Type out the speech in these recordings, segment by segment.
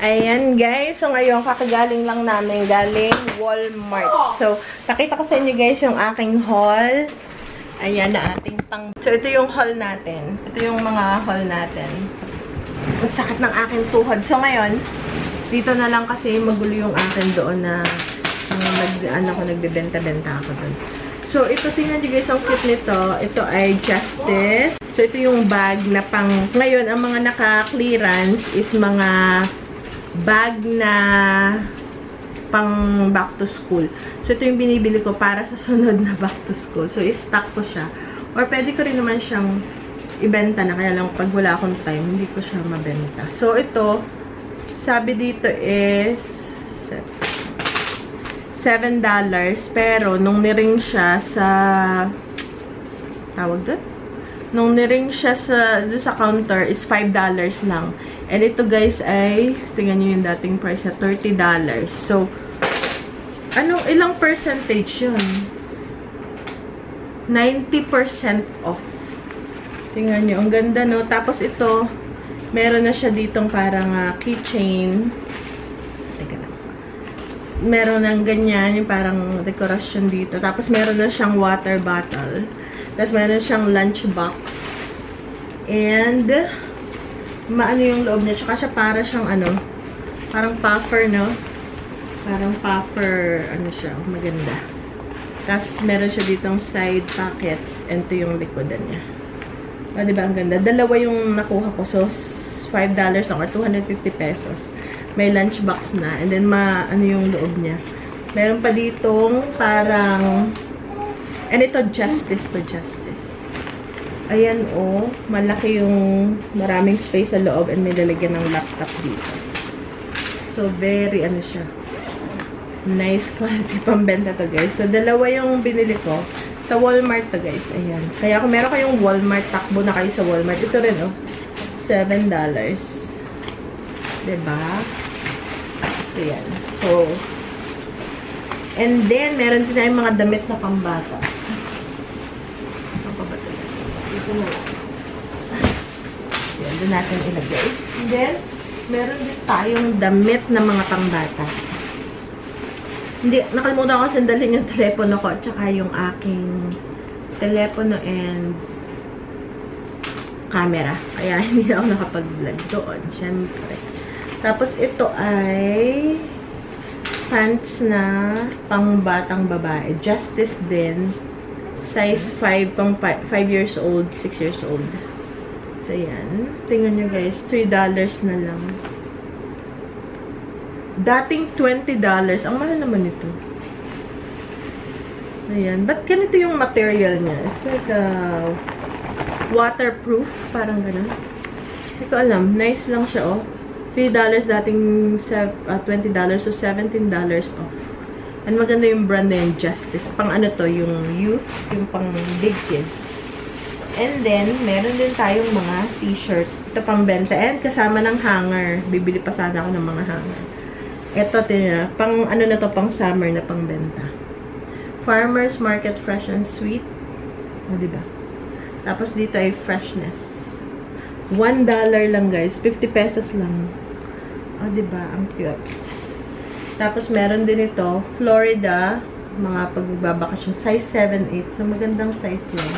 Ayan guys, so ngayon kakagaling lang namin, galing Walmart. So, nakita ko sa inyo guys yung aking haul. Ayan na ating pang... So, ito yung haul natin. Ito yung mga haul natin. Ang sakit ng aking tuhod. So, ngayon, dito na lang kasi magulo yung akin doon na nagbebenta-benta ako doon. So, ito tingnan nyo guys, ang cute nito. Ito ay Justice. So, ito yung bag na pang... Ngayon, ang mga naka-clearance is mga bag na pang back to school. So, ito yung binibili ko para sa sunod na back to school. So, i-stock ko siya. Or, pwede ko rin naman siyang ibenta na. Kaya lang, pag wala akong time, hindi ko siya mabenta. So, ito, sabi dito is $7. Pero, nung niring siya sa... Tawag doon? Nung niring siya sa counter is $5 lang. And ito guys ay, tingnan nyo yung dating price na $30. So, ilang percentage yun? 90% off. Tingnan nyo, ang ganda no. Tapos ito, meron na siya ditong parang keychain. Teka lang. Meron ng ganyan, yung parang dekorasyon dito. Tapos meron na siyang water bottle. Tapos meron siyang lunchbox. And maano yung loob niya. Tsaka siya para siyang parang puffer, no? Parang puffer, siya, maganda. Tapos meron siya ditong side pockets. And ito yung likodan niya. O, diba? Ang ganda. Dalawa yung nakuha ko. So, $5 lang or 250 pesos. May lunchbox na. And then, yung loob niya. Meron pa ditong parang... And ito, Justice to Justice. Ayan, oh. Malaki yung maraming space sa loob and may lalagyan ng laptop dito. So, very, siya. Nice quality pambenta to, guys. So, dalawa yung binili ko. Sa Walmart to, guys. Ayan. Kaya kung meron kayong Walmart, takbo na kayo sa Walmart. Ito rin, oh. $7. Diba? Ayan. So, and then, meron din tayong mga damit na pambata. Ito na lang. Yan, doon natin ilagay. And then, meron din tayong damit na mga pangbata. Hindi, nakalimutan ko sandalin yung telepono ko at saka yung aking telepono and camera. Kaya hindi ako nakapag-vlog doon. Siyempre. Tapos, ito ay pants na pangbatang babae. Justice din. Size 5, pang 5 years old, 6 years old. So, yan. Tingnan nyo guys, $3 na lang. Dating $20. Ang mahal naman ito. Ayan. Ba't ganito yung material niya? It's like waterproof. Parang ganun. Hindi ko alam. Nice lang siya, oh. $3 dating $20. So, $17 off. And maganda yung brand na yung Justice. Pang to, yung youth, yung pang big kids. And then, meron din tayong mga t-shirt. Ito pang benta. And kasama ng hanger. Bibili pa sana ako ng mga hanger. Ito, pang na to, pang summer na pang benta. Farmers Market Fresh and Sweet. O, diba? Tapos dito ay Freshness. $1 lang guys. 50 pesos lang. O, diba? Ang cute. Tapos, meron din ito, Florida, mga pagbabakasyon, size 7-8. So, magandang size yun.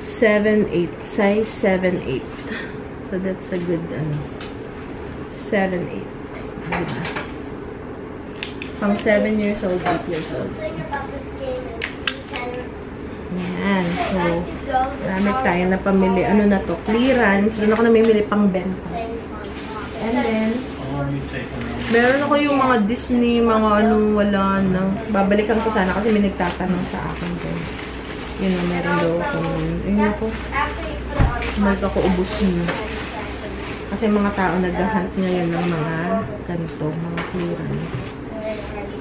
7-8. Size 7-8. So, that's a good, 7-8. Diba? Pang 7 years old, 8 years old. Yan. So, marami tayo na pamili. Ano na to? Clearance. Doon ako namimili pang benta. And then, meron ako yung mga Disney, mga wala na. Babalikan ko sana kasi may nagtatanong sa akin din. Yun na, meron daw ako. Ayun ako. Malik ako ubus nyo. Kasi mga tao nag-hunt ngayon ng mga ganito, mga clearance.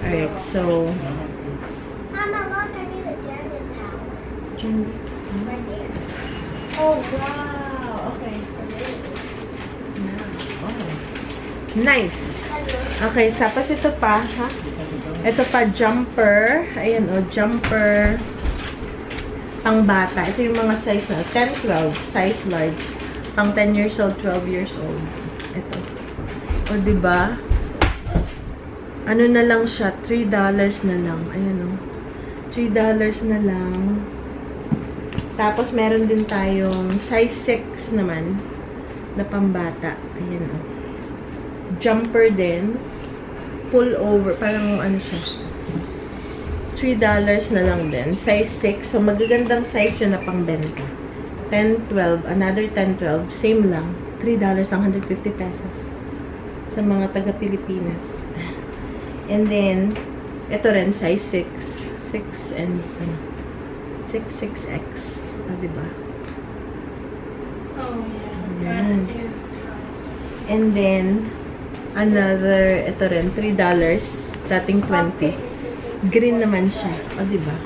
Alright, so... Mama, look, I need a German towel. German? Right there. Oh, wow! Okay. Nice! Okay, tapos ito pa, ha? Ito pa, jumper. Ayan, oh, jumper. Pang bata. Ito yung mga size na 10, 12. Size large. Pang 10 years old, 12 years old. Ito. O, O, diba? Ano na lang siya? $3 na lang. Ayan o. $3 na lang. Tapos, meron din tayong size 6 naman na pambata. Ayan o. Jumper din. Pull over. Parang ano siya. $3 na lang din. Size 6. So, magagandang size yun na pangbenta. 10, 12. Another 10, 12. Same lang. $3 lang. 150 pesos. Sa mga taga-Pilipinas. And then, ito rin, size 6. 6 and, 6X. Ah, diba? Oh, yeah. Ayan. That is And then, another, ito rin, $3. Dating 20. Green naman siya. O, diba?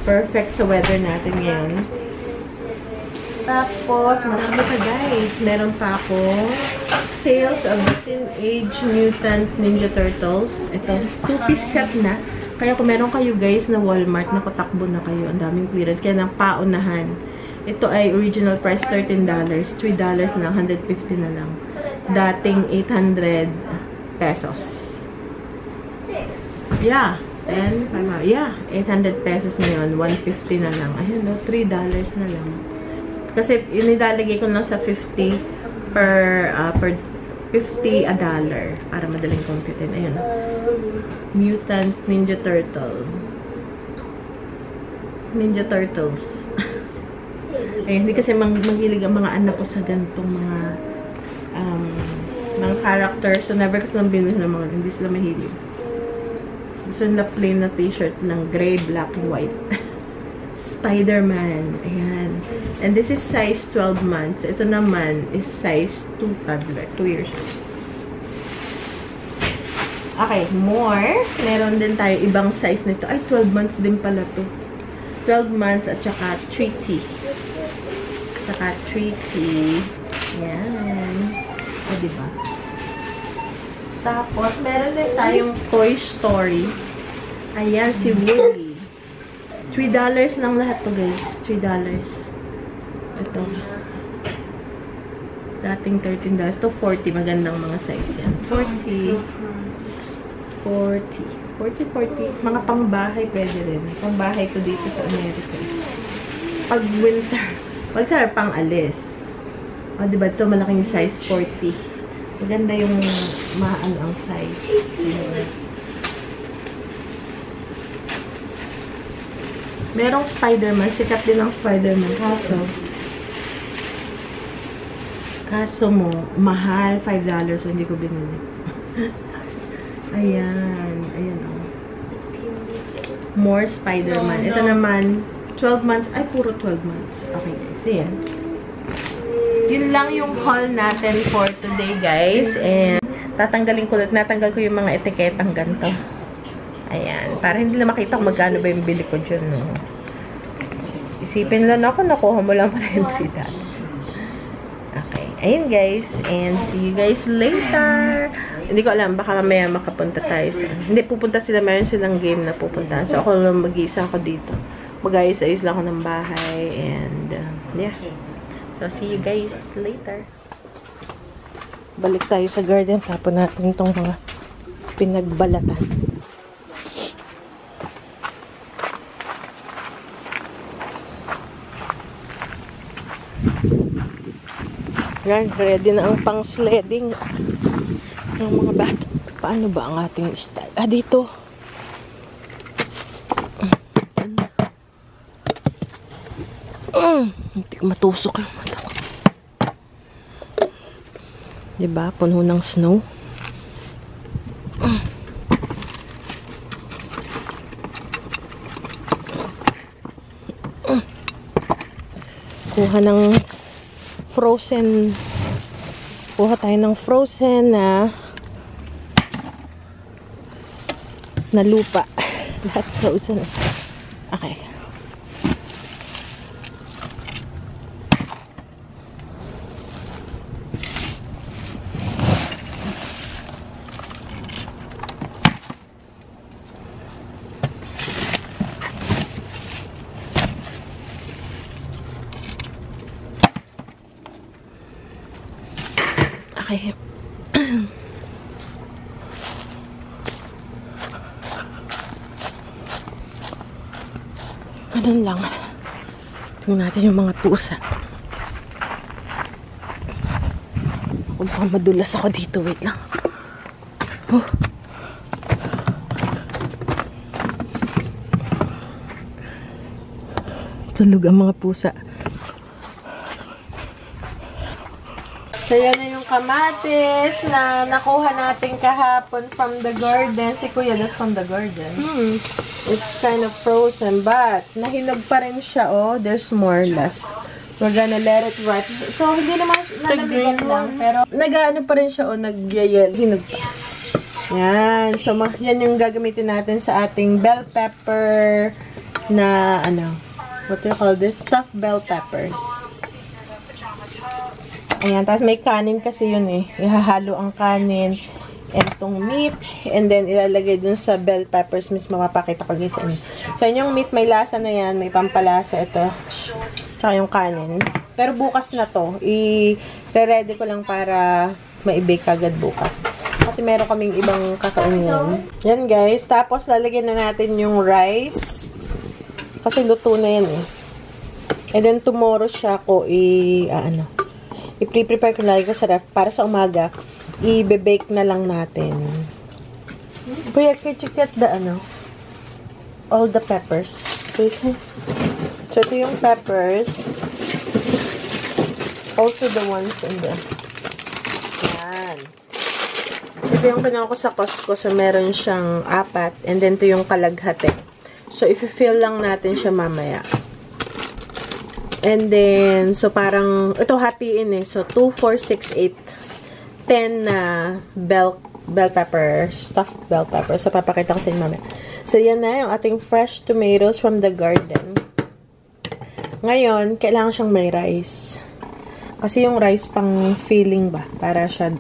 Perfect sa weather natin ngayon. Tapos, marami pa guys. Meron pa ako Tales of the Teenage Mutant Ninja Turtles. Ito, 2-piece set na. Kaya kung meron kayo guys na Walmart, nakatakbo na kayo. Ang daming clearance. Kaya nang paunahan. Ito ay original price $13. $3 na, 150 na lang. Dating 800 pesos. Yeah. And, yeah, 800 pesos ngayon. 150 na lang. Ayan, no, $3 na lang. Kasi, inilalagay ko lang sa 50 per 50 $1 para madaling computin. Ayan. Mutant Ninja Turtle. Ninja Turtles. Ayun, hindi kasi mahilig ang mga anak ko sa gantong mga characters. So, never kasi nang binili ng mga hindi sila mahilig. Gusto nila plain na t-shirt ng gray, black, and white. Spider-Man. Ayan. And this is size 12 months. Ito naman is size 2 toddler. 2 years old. Okay, more. Meron din tayo ibang size nito. Ay, 12 months din pala to. 12 months at saka 3T. Saka 3T. Ayan. O, diba? Tapos, meron din tayong Toy Story. Ayan, si Woody. $3 lang lahat to guys. $3. Ito. Dating $13. Ito 40. Magandang mga size yan. 40. 40. Mga pangbahay pwede rin. Pangbahay ko dito sa America. Pag winter, pang alis. O, diba ito malaking size 40. Maganda yung maano ang size. Merong Spider-Man. Sikat din ang Spider-Man. Kaso mo, mahal. $5. So, hindi ko binili. Ayan. Ayan o. More Spider-Man. Ito naman, 12 months. Ay, puro 12 months. Okay, guys. Ayan. Yun lang yung haul natin for today, guys. And, natanggal ko yung mga etiketang ganito. Ayan. Para hindi na makita kung magkano ba yung bili ko dyan, no? Isipin lang ako, nakuha mo lang pala yung $3. Okay. Ayun, guys. And see you guys later. Hindi ko alam. Baka mamaya makapunta tayo sa... Hindi, pupunta sila. Meron silang game na pupunta. So, ako lang mag-iisa ako dito. Mag-ayos-ayos lang ako ng bahay. And, yeah. So, see you guys later. Balik tayo sa garden. Tapon natin itong mga pinagbalatan. Yan, ready na ang pang-sledding ng mga bata. Paano ba ang ating style? Ah, dito. Hindi ko matusok yung mata ko. Diba? Puno ng snow. Kuha ng frozen. Kuha tayo ng frozen na lupa. Lahat frozen. Okay. Okay. Ganun lang. Tingnan natin yung mga pusa. Kung baka madulas ako dito. Wait lang. Oh. Tulog ang mga pusa. So, yan na yung kamatis na nakuha natin kahapon from the garden. Si Kuya, that's from the garden. It's kind of frozen, but nahinog pa rin siya, oh. There's more left. We're gonna let it rot. So, hindi naman nalamigan lang, pero nag-ano pa rin siya, oh. Nag-yayel. Hinog pa. Yan. So, yan yung gagamitin natin sa ating bell pepper na, ano, what do you call this? Stuffed bell peppers. Ayan, tapos may kanin kasi yun eh. Ihahalo ang kanin and itong meat, and then ilalagay dun sa bell peppers mismo. Mapakita ko guys. So, yung meat, may lasa na yan. May pampalasa ito. Tsaka yung kanin. Pero bukas na to. I-ready ko lang para ma-bake agad bukas. Kasi meron kaming ibang kakainin. Yan guys. Tapos, lalagyan na natin yung rice. Kasi luto na yan eh. And then, tomorrow siya ko i-prepare ko na ko sa ref para sa umaga, i-bake na lang natin. Kuya, can you get the, all the peppers? Please. So, ito yung peppers. Also, the ones in the, yan. Ito yung kinuha ko sa Costco. So, meron siyang 4. And then, ito yung kalaghati. So, if-fill lang natin siya mamaya. And then, so parang, ito happy in eh. So, 2, 4, 6, 8, 10 na bell pepper, stuffed bell pepper. So, papakita ko sa inyo mamaya. So, yan na yung ating fresh tomatoes from the garden. Ngayon, kailangan siyang may rice. Kasi yung rice pang filling ba? Para siya,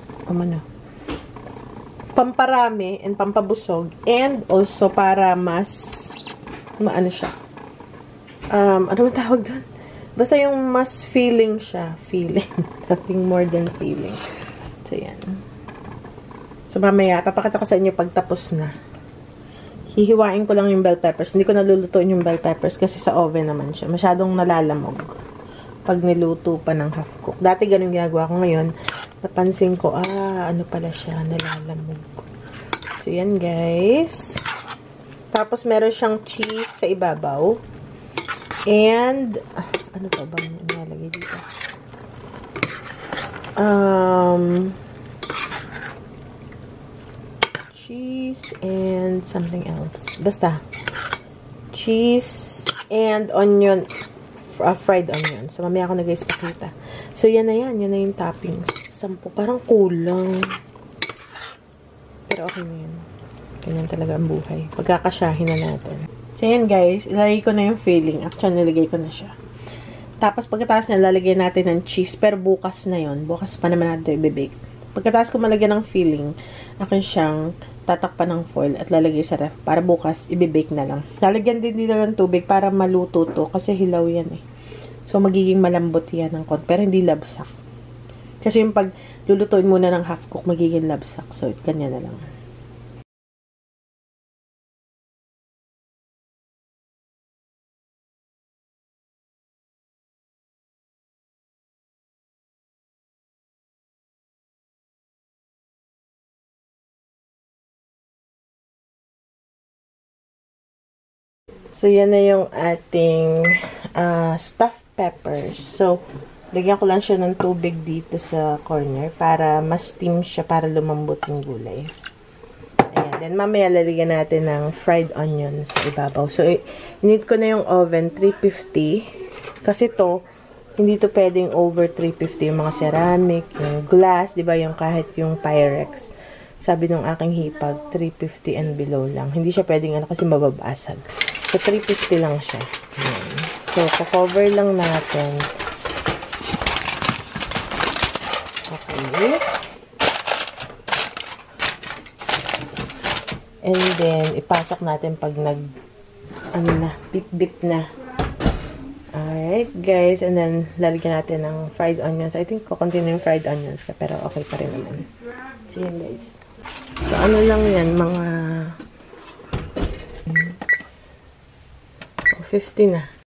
pamparami and pampabusog. And also, para mas, maano siya. Ano ang tawag doon? Basta yung mas feeling siya. Feeling. Nothing more than feeling. So, yan. So, mamaya, papakita ko sa inyo pag tapos na. Hihiwain ko lang yung bell peppers. Hindi ko nalulutuin yung bell peppers kasi sa oven naman siya. Masyadong nalalamog. Pag niluto pa ng half cook. Dati ganun ginagawa ko ngayon. Napansin ko, ano pala siya, nalalamog. So, yan guys. Tapos, meron siyang cheese sa ibabaw. And, ano pa ba nalagay dito? Cheese and something else. Basta. Cheese and onion. Fried onion. So, mamaya ako na guys pakita. So, yan na yan. Yan na yung toppings. 10. Parang kulang. Pero okay na yan. Ganyan talaga ang buhay. Pagkakasyahin na natin. So, yan guys. Ilalagay ko na yung filling. Actually, nilagay ko na siya. Tapos, pagkatapos na, lalagay natin ng cheese. Pero bukas na yon. Bukas pa naman natin i-bake. Pagkatapos ko malagyan ng filling, akin siyang tatakpan ng foil at lalagay sa ref. Para bukas, i-bake na lang. Lalagyan din nila ng tubig para maluto to. Kasi hilaw yan eh. So, magiging malambot yan ng konti. Pero hindi labsak. Kasi yung pag lulutuin muna ng half cook, magiging labsak. So, ganyan na lang. So, yan na yung ating stuffed peppers. So, lagyan ko lang siya ng tubig dito sa corner para mas steam siya para lumambot yung gulay. Ayan. Then, mamaya lalagyan natin ng fried onions sa ibabaw. So, init ko na yung oven, 350. Kasi to, hindi to pwedeng over 350. Yung mga ceramic, yung glass, di ba? Yung kahit yung Pyrex. Sabi ng aking hipag, 350 and below lang. Hindi siya pwedeng kasi mababasag. So, 350 lang siya. Ayan. So, cover lang natin. Okay. And then, ipasok natin pag bip-bip na. Alright, guys. And then, lalagyan natin ng fried onions. I think kukunti na yung fried onions ka, pero okay pa rin naman. So, yan, guys. So, ano lang yan, mga 50 na.